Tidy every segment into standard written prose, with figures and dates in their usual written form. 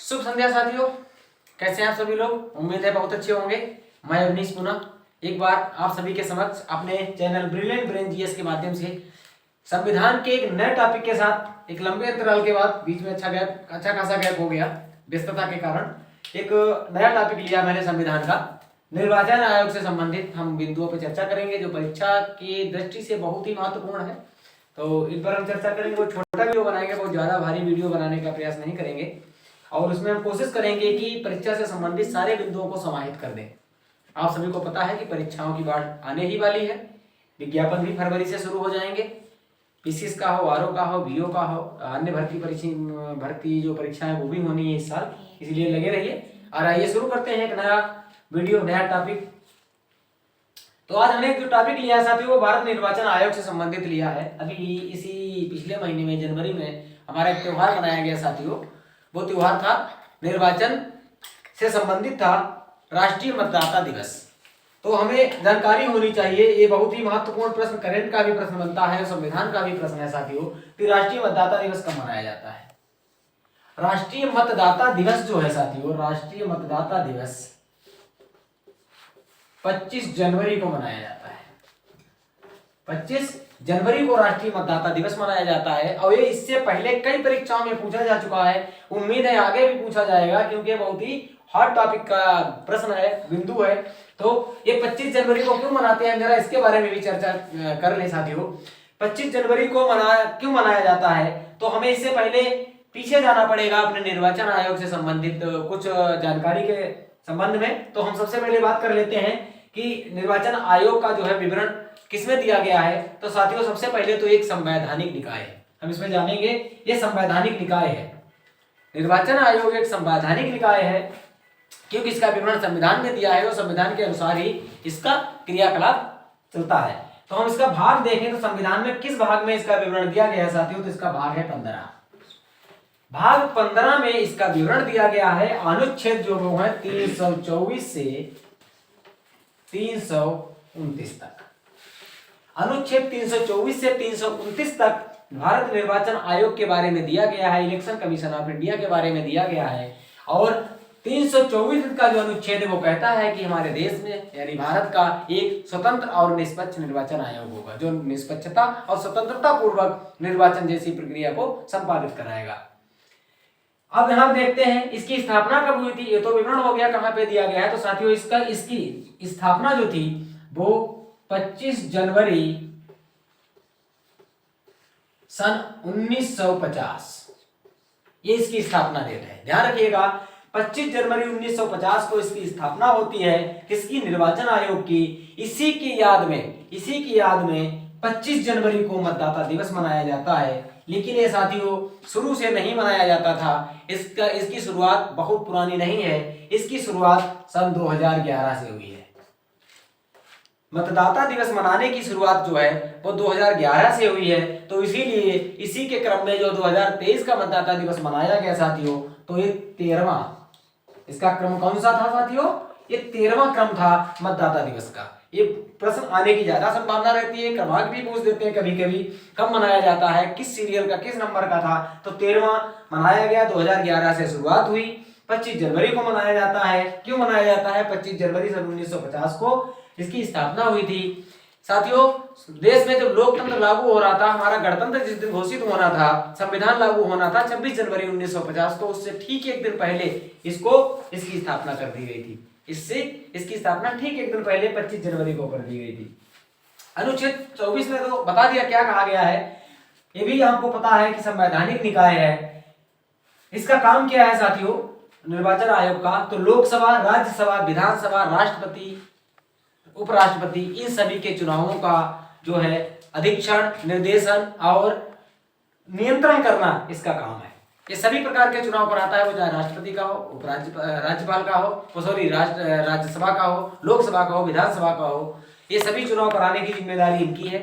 शुभ संध्या साथियों, कैसे हैं आप सभी लोग। उम्मीद है बहुत अच्छे होंगे। मैं अवनीश पुनः एक बार आप सभी के समक्ष अपने चैनल ब्रिलियंट ब्रेन जीएस के माध्यम से संविधान के एक नए टॉपिक के साथ एक लंबे अंतराल के बाद बीच में अच्छा खासा गैप हो गया व्यस्तता के कारण, एक नया टॉपिक लिया मैंने संविधान का। निर्वाचन आयोग से संबंधित हम बिंदुओं पर चर्चा करेंगे जो परीक्षा की दृष्टि से बहुत ही महत्वपूर्ण है। तो इस पर हम चर्चा करेंगे। वो छोटा वीडियो बनाएंगे, बहुत ज्यादा भारी वीडियो बनाने का प्रयास नहीं करेंगे और उसमें हम कोशिश करेंगे कि परीक्षा से संबंधित सारे बिंदुओं को समाहित कर दें। आप सभी को पता है कि परीक्षाओं की बाढ़ आने ही वाली है। विज्ञापन भी फरवरी से शुरू हो जाएंगे। पीसीएस का हो, आरओ का हो, बीओ का हो, अन्य भर्ती जो परीक्षाएं वो भी होनी है इस साल, इसलिए लगे रहिए। और आइए शुरू करते हैं एक नया वीडियो, नया टॉपिक। तो आज हमने जो टॉपिक लिया है साथियों, वो भारत निर्वाचन आयोग से संबंधित लिया है। अभी इसी पिछले महीने में जनवरी में हमारा एक त्योहार मनाया गया साथियों। वो त्योहार था निर्वाचन से संबंधित था, राष्ट्रीय मतदाता दिवस। तो हमें जानकारी होनी चाहिए, ये बहुत ही महत्वपूर्ण प्रश्न, करंट का भी प्रश्न बनता है, संविधान का भी प्रश्न है साथियों, कि राष्ट्रीय मतदाता दिवस कब मनाया जाता है। राष्ट्रीय मतदाता दिवस जो है साथियों, राष्ट्रीय मतदाता दिवस 25 जनवरी को मनाया जाता है। 25 जनवरी को राष्ट्रीय मतदाता दिवस मनाया जाता है। और ये इससे पहले कई परीक्षाओं में पूछा जा चुका है, उम्मीद है आगे भी पूछा जाएगा, क्योंकि बहुत ही हॉट टॉपिक का प्रश्न है, बिंदु है। तो ये 25 जनवरी को क्यों मनाते हैं, जरा इसके बारे में भी चर्चा कर लें साथियों। 25 जनवरी को क्यों मनाया जाता है, तो हमें इससे पहले पीछे जाना पड़ेगा अपने निर्वाचन आयोग से संबंधित कुछ जानकारी के संबंध में। तो हम सबसे पहले बात कर लेते हैं कि निर्वाचन आयोग का जो है विवरण किसमें दिया गया है। तो साथियों सबसे पहले तो एक संवैधानिक निकाय है, हम इसमें जानेंगे। ये संवैधानिक निकाय है, निर्वाचन आयोग एक संवैधानिक निकाय है, क्योंकि इसका विवरण संविधान में दिया है और संविधान के अनुसार ही इसका क्रियाकलाप चलता है। तो हम इसका भाग देखें तो संविधान में किस भाग में इसका विवरण दिया गया है साथियों, तो इसका भाग है 15। भाग 15 में इसका विवरण दिया गया है। अनुच्छेद जो वो है 324 से 329 तक। अनुच्छेद 324 से 329 तक भारत निर्वाचन आयोग के बारे में दिया गया है, इलेक्शन कमीशन ऑफ इंडिया के बारे में दिया गया है। और 324 का जो अनुच्छेद है वो कहता है कि हमारे देश में यानी भारत का एक स्वतंत्र और निष्पक्ष निर्वाचन आयोग होगा, जो निष्पक्षता और स्वतंत्रता पूर्वक निर्वाचन जैसी प्रक्रिया को संपादित कराएगा। अब यहां देखते हैं इसकी स्थापना कब हुई थी। ये तो विवरण हो गया, कहां पे दिया गया है। तो साथियों इसकी स्थापना जो थी वो 25 जनवरी सन 1950, ये इसकी स्थापना डेट है, ध्यान रखिएगा। 25 जनवरी 1950 को इसकी स्थापना होती है, किसकी, निर्वाचन आयोग की। इसी की याद में 25 जनवरी को मतदाता दिवस मनाया जाता है। लेकिन ये साथियों शुरू से नहीं मनाया जाता था, इसकी शुरुआत बहुत पुरानी नहीं है, इसकी शुरुआत सन 2011 से हुई है। मतदाता दिवस मनाने की शुरुआत जो है वो 2011 से हुई है। तो इसीलिए इसी के क्रम में जो 2023 का मतदाता दिवस मनाया गया साथियों, तो ये 13वां, इसका क्रम कौन सा था साथियों, ये 13वां क्रम था मतदाता दिवस का। ये प्रश्न आने की ज्यादा संभावना रहती है, क्रमांक भी पूछ देते हैं कभी कभी, कब मनाया जाता है, किस सीरियल का, किस नंबर का था। तो 13वां मनाया गया, 2011 से शुरुआत हुई, 25 जनवरी को मनाया जाता है। क्यों मनाया जाता है 25 जनवरी सन 1950 को, इसकी स्थापना हुई थी। साथियों देश में जब लोकतंत्र लागू हो रहा था, हमारा गणतंत्र जिस दिन घोषित होना था, संविधान लागू होना था 26 जनवरी 1950 को, उससे ठीक एक दिन पहले इसकी स्थापना कर दी गई थी। इसकी स्थापना ठीक एक दिन पहले 25 जनवरी को कर दी गई थी। अनुच्छेद 24 में तो बता दिया क्या कहा गया है, ये भी आपको पता है कि संवैधानिक निकाय है। इसका काम क्या है साथियों निर्वाचन आयोग का, तो लोकसभा, राज्यसभा, विधानसभा, राष्ट्रपति, उपराष्ट्रपति, इन सभी के चुनावों का जो है अधीक्षण, निर्देशन और नियंत्रण करना इसका काम है। ये सभी प्रकार के चुनाव कराता है, वो चाहे राष्ट्रपति का हो, राज्यपाल का हो, सॉरी राज्यसभा का हो, लोकसभा का हो, विधानसभा का हो, ये सभी चुनाव कराने की जिम्मेदारी इनकी है,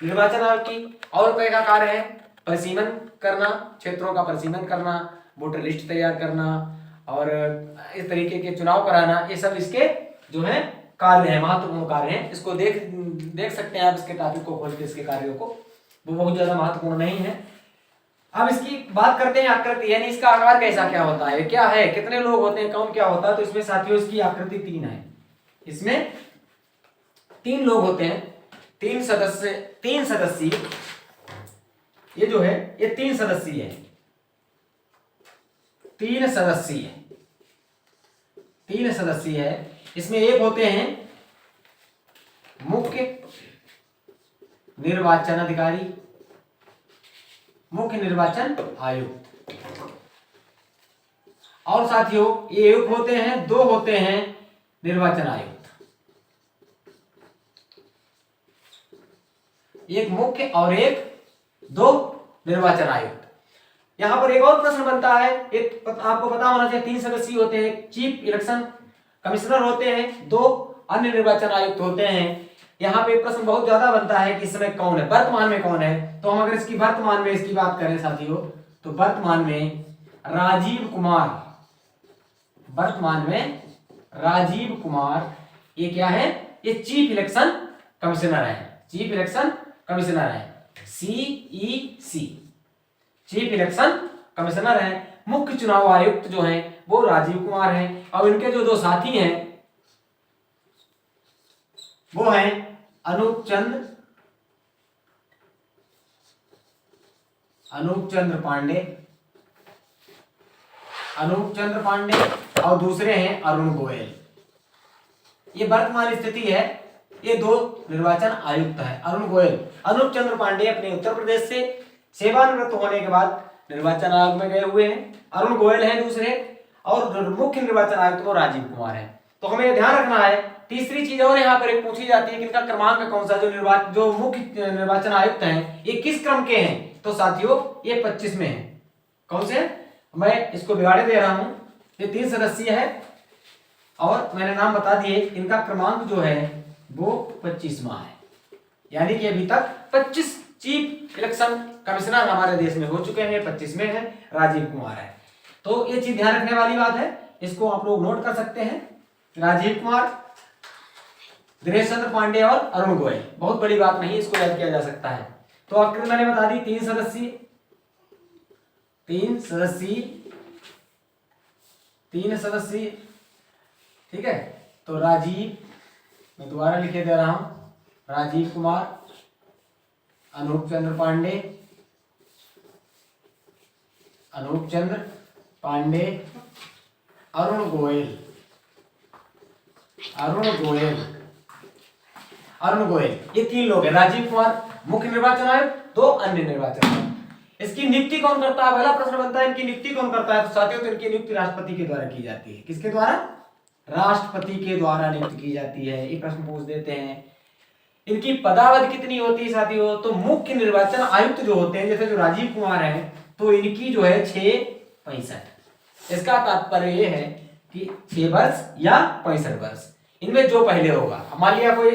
निर्वाचन आयोग की। और कई का कार्य है परिसीमन करना, क्षेत्रों का परिसीमन करना, वोटर लिस्ट तैयार करना और इस तरीके के चुनाव कराना, ये सब इसके जो है कार्य है, महत्वपूर्ण कार्य है। इसको देख सकते हैं आप, इसके टॉपिक को खोल के, इसके कार्यों को, वो बहुत ज्यादा महत्वपूर्ण नहीं है। अब इसकी बात करते हैं आकृति, यानी इसका आकार कैसा क्या होता है, क्या है, कितने लोग होते हैं, कौन क्या होता है। तो इसमें साथियों इसकी आकृति 3 है। इसमें 3 लोग होते हैं, 3 सदस्य ये जो है ये 3 सदस्यीय है, 3 सदस्यीय है, 3 सदस्यीय है। इसमें एक होते हैं मुख्य निर्वाचन अधिकारी, मुख्य निर्वाचन आयुक्त, और साथियों ये एक होते हैं, 2 होते हैं निर्वाचन आयुक्त, एक मुख्य और एक 2 निर्वाचन आयुक्त। यहां पर एक और प्रश्न बनता है, एक आपको पता होना चाहिए, 3 सदस्य होते हैं, चीफ इलेक्शन कमिश्नर होते हैं, 2 अन्य निर्वाचन आयुक्त होते हैं। यहाँ पे प्रश्न बहुत ज्यादा बनता है कि इस समय कौन है, वर्तमान में कौन है। तो हम अगर इसकी वर्तमान में इसकी बात करें साथियों, तो वर्तमान में राजीव कुमार, वर्तमान में राजीव कुमार ये क्या है, ये चीफ इलेक्शन कमिश्नर है, चीफ इलेक्शन कमिश्नर है, CEC, चीफ इलेक्शन कमिश्नर है। मुख्य चुनाव आयुक्त जो हैं वो राजीव कुमार हैं, और इनके जो 2 साथी हैं वो हैं अनूप चंद्र पांडे, और दूसरे हैं अरुण गोयल। ये वर्तमान स्थिति है, ये 2 निर्वाचन आयुक्त हैं। अरुण गोयल, अनूप चंद्र पांडे अपने उत्तर प्रदेश से सेवानिवृत्त होने के बाद निर्वाचन आयोग में गए हुए हैं, अरुण गोयल हैं दूसरे, और मुख्य निर्वाचन आयुक्त वो राजीव कुमार है। तो हमें यह ध्यान रखना है। तीसरी चीज और यहाँ पर एक पूछी जाती है कि इनका क्रमांक कौन सा, जो मुख्य निर्वाचन आयुक्त हैं ये किस क्रम के हैं। तो साथियों ये 25 में है। कौन से, मैं इसको बिगाड़े दे रहा हूं, ये 3 सदस्यीय है और मैंने नाम बता दिए, इनका क्रमांक जो है वो 25वां है। यानी कि अभी तक 25 चीफ इलेक्शन कमिश्नर हमारे देश में हो चुके हैं, 25 में है राजीव कुमार है। तो ये चीज ध्यान रखने वाली बात है, इसको आप लोग नोट कर सकते हैं। राजीव कुमार, दिनेश चंद्र पांडे और अरुण गोयल, बहुत बड़ी बात नहीं, इसको याद किया जा सकता है। तो आकृति मैंने बता दी, 3 सदस्यीय, 3 सदस्यीय, ठीक है। तो राजीव, मैं दोबारा लिखे दे रहा हूं, राजीव कुमार, अनूप चंद्र पांडे, अरुण गोयल, ये 3 लोग हैं। राजीव कुमार मुख्य निर्वाचन आयुक्त, 2 अन्य निर्वाचन आयुक्त। इसकी नियुक्ति कौन करता है, पहला प्रश्न बनता है, इनकी नियुक्ति कौन करता है। तो साथियों तो इनकी नियुक्ति राष्ट्रपति के द्वारा की जाती है। किसके द्वारा, राष्ट्रपति के द्वारा नियुक्त की जाती है। ये प्रश्न पूछ देते हैं। इनकी पदावधि कितनी होती है साथियों, तो मुख्य निर्वाचन आयुक्त जो होते हैं, जैसे जो राजीव कुमार हैं, तो इनकी जो है 6-65। इसका तात्पर्य ये है कि 6 वर्ष या 65 वर्ष, इनमें जो पहले होगा। मान लिया कोई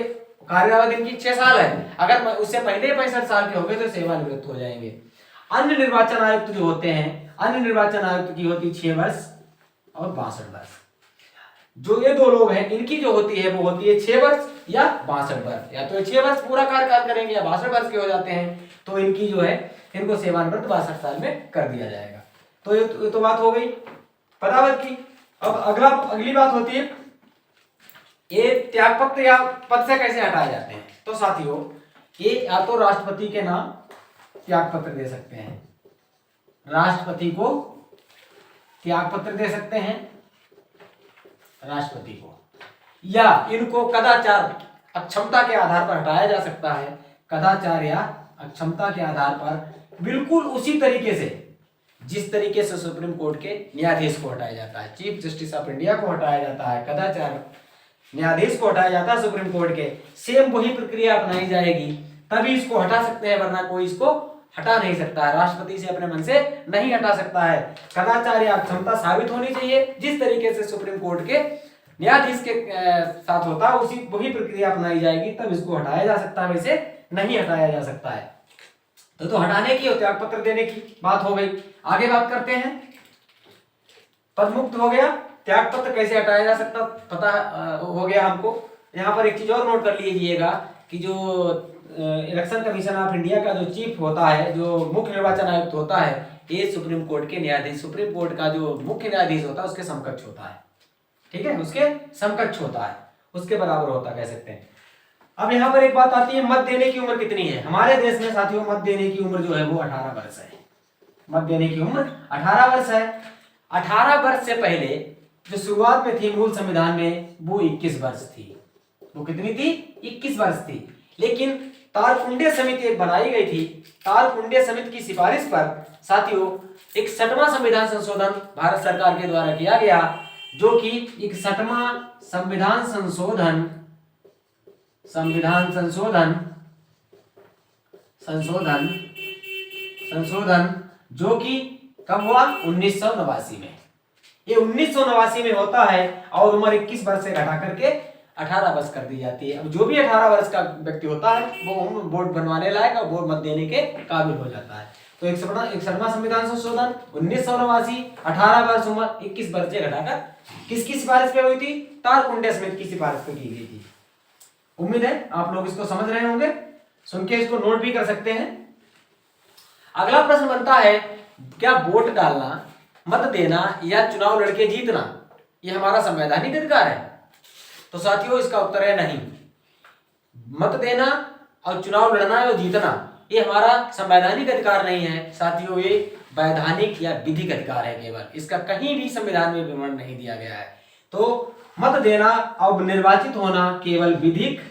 कार्यावधि इनकी 6 साल है, अगर उससे पहले 65 साल के हो गए तो सेवानिवृत्त हो जाएंगे। अन्य निर्वाचन आयुक्त जो होते हैं, अन्य निर्वाचन आयुक्त की होती 6 वर्ष और 62 वर्ष। जो ये 2 लोग हैं, इनकी जो होती है वो होती है 6 वर्ष या 62 वर्ष, या तो 6 वर्ष पूरा कार्यकाल करेंगे या 62 वर्ष के हो जाते हैं। तो इनकी जो है, इनको सेवानिवृत्त 62 साल में कर दिया जाएगा। तो ये तो बात हो गई पदावधि की। अब अगली बात होती है, ये त्यागपत्र या पद से कैसे हटाए जाते हैं। तो साथियों ये या तो राष्ट्रपति के नाम त्यागपत्र दे सकते हैं, राष्ट्रपति को त्यागपत्र दे सकते हैं, राष्ट्रपति को, या इनको कदाचार अक्षमता के आधार पर हटाया जा सकता है। कदाचार या अक्षमता के आधार पर बिल्कुल उसी तरीके से जिस तरीके से सुप्रीम कोर्ट के न्यायाधीश को हटाया जाता है, चीफ जस्टिस ऑफ इंडिया को हटाया जाता है, कदाचार न्यायाधीश को हटाया जाता है सुप्रीम कोर्ट के, सेम वही प्रक्रिया अपनाई जाएगी, तभी इसको हटा सकते हैं, वरना कोई इसको हटा नहीं सकता है। राष्ट्रपति से अपने मन से नहीं हटा सकता है। कदाचार या क्षमता साबित होनी चाहिए, जिस तरीके से सुप्रीम कोर्ट के न्यायाधीश के साथ होता है उसी वही प्रक्रिया अपनाई जाएगी, तब इसको हटाया जा सकता है, वैसे नहीं हटाया जा सकता है। तो हटाने की और त्यागपत्र देने की बात हो गई। आगे बात करते हैं, पद मुक्त हो गया, त्यागपत्र कैसे हटाया जा सकता पता हो गया हमको। यहाँ पर एक चीज और नोट कर लीजिएगा कि जो इलेक्शन कमीशन ऑफ इंडिया का जो चीफ होता है, जो मुख्य निर्वाचन आयुक्त होता है, ये सुप्रीम कोर्ट के न्यायाधीश, सुप्रीम कोर्ट का जो मुख्य न्यायाधीश होता है उसके समकक्ष होता है, ठीक है, उसके समकक्ष होता है, उसके बराबर होता कह सकते हैं। अब यहाँ पर एक बात आती है, मत देने की उम्र कितनी है हमारे देश में साथियों? मत देने की उम्र जो है वो 18 वर्ष है। मत देने की उम्र 18 वर्ष है। 18 वर्ष से पहले जो शुरुआत में थी मूल संविधान में वो 21 वर्ष थी। वो कितनी थी? 21 वर्ष थी। लेकिन तारकुंडे समिति एक बनाई गई थी, तारकुंडे समिति की सिफारिश पर साथियों 61वां संविधान संशोधन भारत सरकार के द्वारा किया गया, जो कि 61वां संविधान संशोधन जो कि कब हुआ? 1989 में। ये 1989 में होता है और उम्र 21 वर्ष से घटा करके 18 वर्ष कर दी जाती है। अब जो भी 18 वर्ष का व्यक्ति होता है वो वोट बनवाने लायक और वोट मत देने के काबिल हो जाता है। तो 61वां संविधान संशोधन 1989, 18 वर्ष उम्र 21 वर्ष से घटाकर किसकी सिफारिश पे हुई थी? तारकुंडे समिति की सिफारिश पे की गई थी। उम्मीद है आप लोग इसको समझ रहे होंगे, सुन के इसको नोट भी कर सकते हैं। अगला प्रश्न बनता है, क्या वोट डालना, मत देना या चुनाव लड़के जीतना ये हमारा संवैधानिक अधिकार है? तो साथियों इसका उत्तर है नहीं। मत देना और चुनाव लड़ना या जीतना ये हमारा संवैधानिक अधिकार नहीं है साथियों, ये वैधानिक या विधिक अधिकार है केवल। इसका कहीं भी संविधान में विवरण नहीं दिया गया है। तो मत देना और निर्वाचित होना केवल विधिक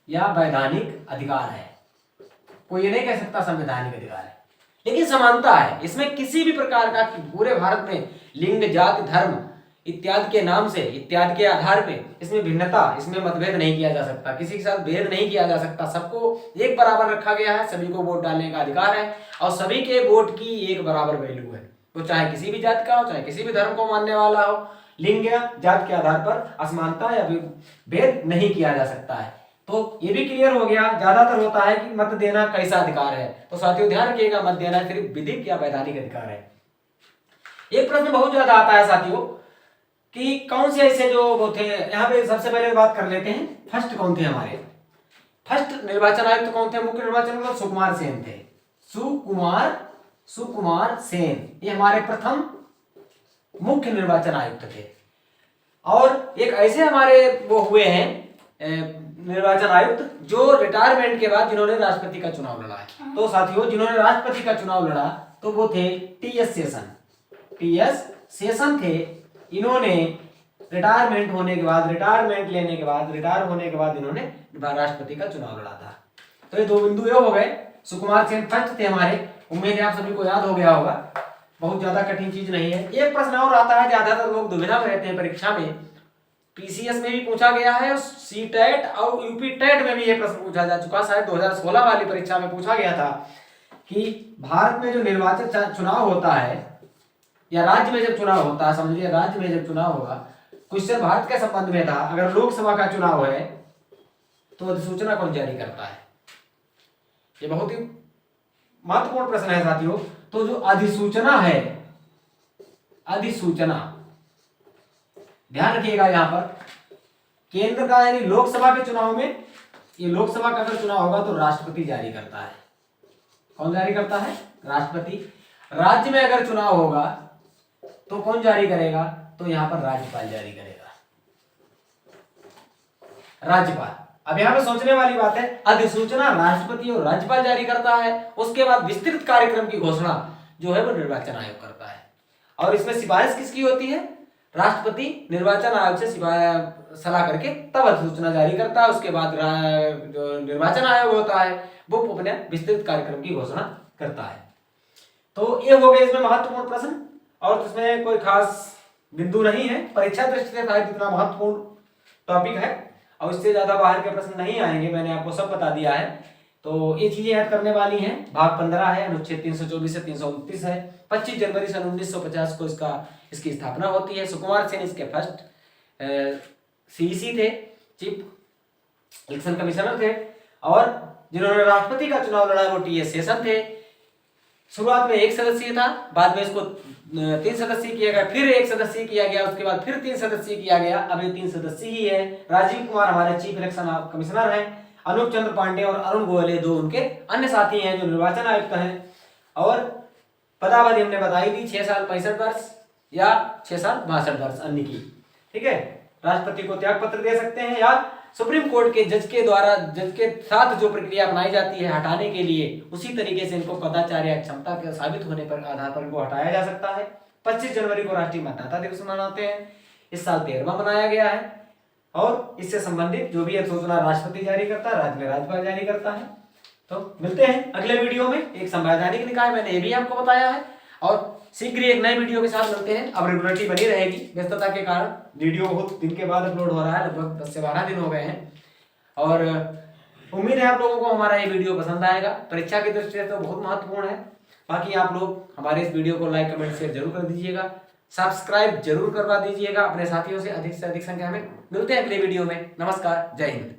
या वैधानिक अधिकार है, कोई ये नहीं कह सकता संवैधानिक अधिकार है। लेकिन समानता है इसमें, किसी भी प्रकार का पूरे भारत में लिंग, जाति, धर्म इत्यादि के नाम से, इत्यादि के आधार पे इसमें भिन्नता, इसमें मतभेद नहीं किया जा सकता, किसी के साथ भेद नहीं किया जा सकता। सबको एक बराबर रखा गया है, सभी को वोट डालने का अधिकार है और सभी के वोट की एक बराबर वैल्यू है। वो चाहे किसी भी जाति का हो, चाहे किसी भी धर्म को मानने वाला हो, लिंग या जाति के आधार पर असमानता या भेद नहीं किया जा सकता है। तो ये भी क्लियर हो गया। ज्यादातर होता है कि मत देना कैसा अधिकार है, तो साथियों ध्यान रखिएगा, मत देना सिर्फ विधिक या वैधानिक अधिकार है। एक प्रश्न बहुत ज्यादा आता है साथियों कि कौन से ऐसे जो वो थे, यहाँ पे सबसे पहले बात कर लेते हैं, फर्स्ट कौन थे हमारे? फर्स्ट निर्वाचन आयुक्त कौन थे? मुख्य निर्वाचन सुकुमार सेन थे। सुकुमार सेन ये हमारे प्रथम मुख्य निर्वाचन आयुक्त थे। और एक ऐसे हमारे वो हुए हैं निर्वाचन आयुक्त जो रिटायरमेंट के बाद जिन्होंने राष्ट्रपति का चुनाव लड़ा है। तो साथियों जिन्होंने राष्ट्रपति का चुनाव लड़ा तो वो थे टीएस सेशन थे। इन्होंने रिटायर होने के बाद इन्होंने राष्ट्रपति का चुनाव लड़ा था। तो ये दो बिंदु ये हो गए। सुकुमार सेन फर्स्ट थे हमारे, उम्मीद है आप सभी को याद हो गया होगा, बहुत ज्यादा कठिन चीज नहीं है। एक प्रश्न और आता है, ज्यादातर लोग दुविधा में रहते हैं परीक्षा में, पीसीएस में भी पूछा गया है और सीटेट और यूपी टेट में भी ये प्रश्न पूछा जा चुका, शायद 2016 वाली परीक्षा में पूछा गया था कि भारत में जो निर्वाचन चुनाव होता है या राज्य में जब चुनाव होता है, समझिए राज्य में जब चुनाव होगा, क्वेश्चन भारत के संबंध में था, अगर लोकसभा का चुनाव है तो अधिसूचना कौन जारी करता है? ये बहुत ही महत्वपूर्ण प्रश्न है साथियों। तो जो अधिसूचना है, अधिसूचना ध्यान रखिएगा, यहाँ पर केंद्र का यानी लोकसभा के चुनाव में, ये लोकसभा का अगर चुनाव होगा तो राष्ट्रपति जारी करता है। कौन जारी करता है? राष्ट्रपति। राज्य में अगर चुनाव होगा तो कौन जारी करेगा? तो यहाँ पर राज्यपाल जारी करेगा, राज्यपाल। अब यहाँ पे सोचने वाली बात है, अधिसूचना राष्ट्रपति और राज्यपाल जारी करता है, उसके बाद विस्तृत कार्यक्रम की घोषणा जो है वो निर्वाचन आयोग करता है। और इसमें सिफारिश किसकी होती है? राष्ट्रपति निर्वाचन आयोग से सलाह करके तब अधिसूचना जारी करता है। उसके बाद जो निर्वाचन आयोग होता है वो अपने विस्तृत कार्यक्रम की घोषणा करता है। तो ये हो गए इसमें महत्वपूर्ण प्रश्न, और इसमें कोई खास बिंदु नहीं है, परीक्षा दृष्टि से शायद इतना महत्वपूर्ण टॉपिक है और इससे ज्यादा बाहर के प्रश्न नहीं आएंगे, मैंने आपको सब बता दिया है। तो ये चीजें याद करने वाली हैं। भाग 15 है, अनुच्छेद 324 से 329 है। 25 जनवरी सन 1950 को इसकी स्थापना होती है। सुकुमार सेन इसके फर्स्ट सीईसी थे, चीफ इलेक्शन कमिश्नर थे, और जिन्होंने राष्ट्रपति का चुनाव लड़ा वो टीएस सेशन थे। शुरुआत में 1 सदस्यीय था, बाद में इसको 3 सदस्यीय किया गया, फिर 1 सदस्यीय किया गया, उसके बाद फिर 3 सदस्यीय किया गया, अब ये 3 सदस्यीय ही है। राजीव कुमार हमारे चीफ इलेक्शन कमिश्नर हैं अनूप चंद्र पांडे और अरुण गोयल ये 2 उनके अन्य साथी हैं जो निर्वाचन आयुक्त हैं। और पदावधि हमने बताई थी 6 साल 65 वर्ष या 6 साल 62 वर्ष अन्य की। ठीक है, राष्ट्रपति को त्याग पत्र दे सकते हैं या सुप्रीम कोर्ट के जज के द्वारा जज के साथ जो प्रक्रिया अपनाई जाती है हटाने के लिए, उसी तरीके से इनको कदाचार या क्षमता के साबित होने पर आधार पर इनको हटाया जा सकता है। 25 जनवरी को राष्ट्रीय मतदाता दिवस मनाते हैं, इस साल 13वां मनाया गया है। और इससे संबंधित जो भी अधिसूचना राष्ट्रपति जारी करता है, राज्य में राज्यपाल जारी करता है। तो मिलते हैं अगले वीडियो में। एक संवैधानिक निकाय मैंने ये भी आपको बताया है, और शीघ्र ही एक नए वीडियो के साथ मिलते हैं। अब रेगुलरिटी बनी रहेगी, व्यस्तता के कारण वीडियो बहुत दिन के बाद अपलोड हो रहा है, लगभग 10 से 12 दिन हो गए हैं। और उम्मीद है आप लोगों को हमारा ये वीडियो पसंद आएगा। परीक्षा की दृष्टि से तो बहुत महत्वपूर्ण है। बाकी आप लोग हमारे इस वीडियो को लाइक कमेंट शेयर जरूर कर दीजिएगा, सब्सक्राइब जरूर करवा दीजिएगा अपने साथियों से अधिक संख्या में। मिलते हैं अगले वीडियो में। नमस्कार, जय हिंद।